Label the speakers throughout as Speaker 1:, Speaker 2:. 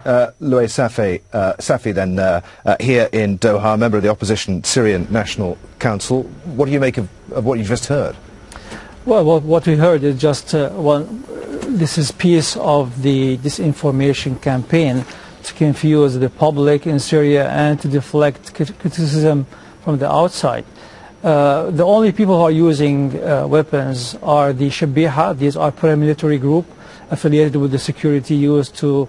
Speaker 1: Louay Safi, then, here in Doha, member of the opposition Syrian National Council. What do you make of what you just heard?
Speaker 2: Well, what we heard is just this is piece of the disinformation campaign to confuse the public in Syria and to deflect criticism from the outside. The only people who are using weapons are the Shabiha. These are paramilitary group affiliated with the security used to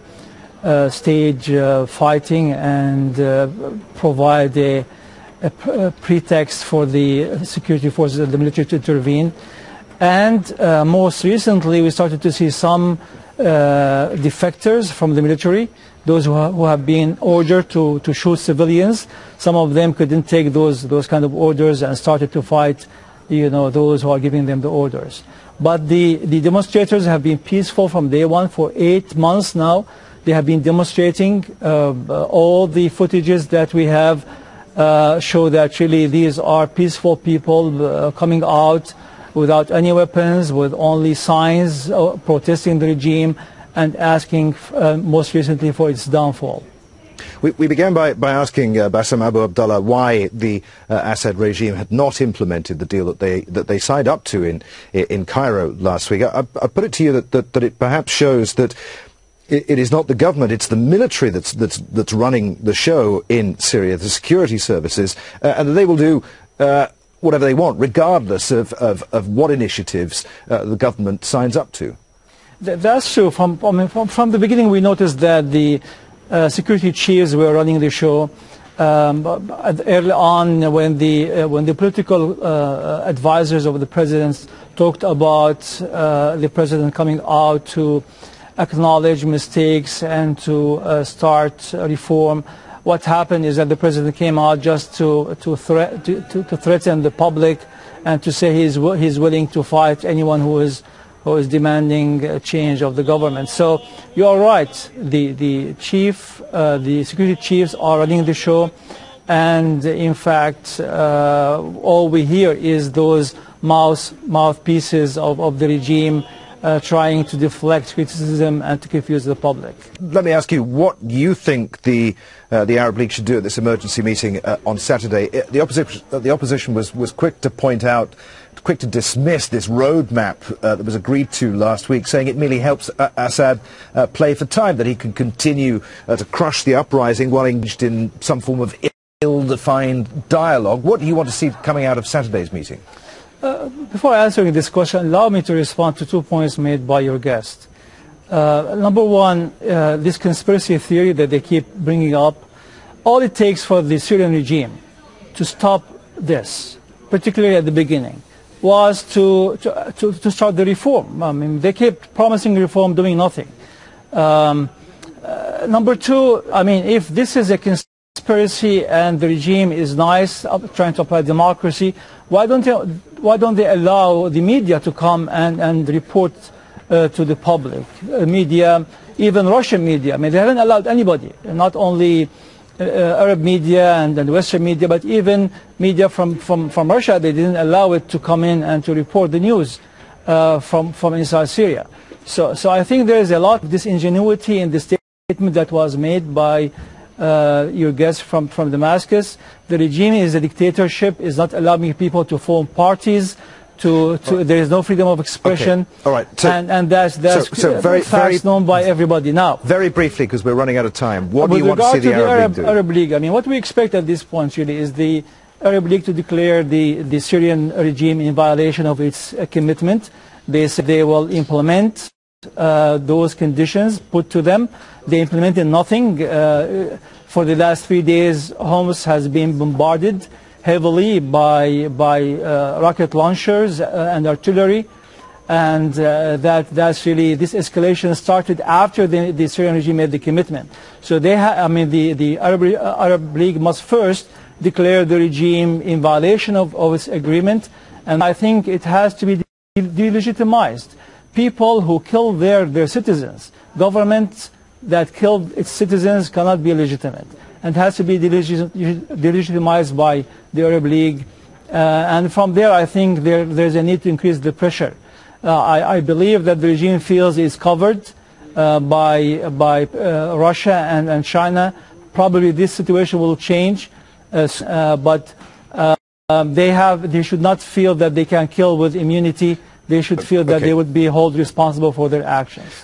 Speaker 2: stage fighting and provide a pretext for the security forces and the military to intervene. And most recently we started to see some defectors from the military, those who have been ordered to shoot civilians. Some of them couldn't take those kind of orders and started to fight, those who are giving them the orders. But the demonstrators have been peaceful from day one. For 8 months now they have been demonstrating. All the footages that we have show that really these are peaceful people coming out without any weapons, with only signs protesting the regime and asking most recently for its downfall.
Speaker 1: We began by asking Bassam Abu Abdallah why the Assad regime had not implemented the deal that they signed up to in Cairo last week. I put it to you that it perhaps shows that it is not the government, it's the military that's running the show in Syria, the security services, and that they will do whatever they want, regardless of what initiatives the government signs up to.
Speaker 2: That's true. From the beginning we noticed that the security chiefs were running the show. Early on, when the political advisors of the president talked about the president coming out to acknowledge mistakes and to start reform, what happened is that the president came out just to threaten the public and to say he's willing to fight anyone who is demanding a change of the government. So you are right. The security chiefs are running the show, and in fact, all we hear is those mouthpieces of the regime trying to deflect criticism and to confuse the public.
Speaker 1: Let me ask you what you think the Arab League should do at this emergency meeting on Saturday. The opposition was quick to point out, quick to dismiss this roadmap that was agreed to last week, saying it merely helps Assad play for time, that he can continue to crush the uprising while engaged in some form of ill-defined dialogue. What do you want to see coming out of Saturday's meeting?
Speaker 2: Before answering this question, allow me to respond to 2 points made by your guest. Number one, this conspiracy theory that they keep bringing up, all it takes for the Syrian regime to stop this, particularly at the beginning, was to start the reform. I mean, they kept promising reform, doing nothing. Number two, I mean, if this is a conspiracy and the regime is nice, trying to apply democracy, why don't they allow the media to come and report to the public? Media, even Russian media. I mean, they haven't allowed anybody, not only Arab media and Western media, but even media from Russia. They didn't allow it to come in and to report the news from inside Syria. So I think there is a lot of disingenuity in the statement that was made by your guest from Damascus. The regime is a dictatorship, is not allowing people to form parties, there is no freedom of expression.
Speaker 1: Okay. All right. So,
Speaker 2: and that's very known by everybody now.
Speaker 1: Very briefly, because we're running out of time, what do you want to see the Arab League do?
Speaker 2: Arab League, I mean, what we expect at this point really is the Arab League to declare the Syrian regime in violation of its commitment. They say they will implement those conditions put to them. They implemented nothing. For the last 3 days, Homs has been bombarded heavily by rocket launchers and artillery, and that's really, this escalation started after the Syrian regime made the commitment. So the Arab League must first declare the regime in violation of its agreement, and I think it has to be delegitimized. People who kill their citizens, governments that killed its citizens cannot be legitimate, and has to be delegitimized by the Arab League. And from there, I think there's a need to increase the pressure. I believe that the regime feels it's covered by Russia and China. Probably this situation will change, but they should not feel that they can kill with immunity. They should feel that they would be held responsible for their actions.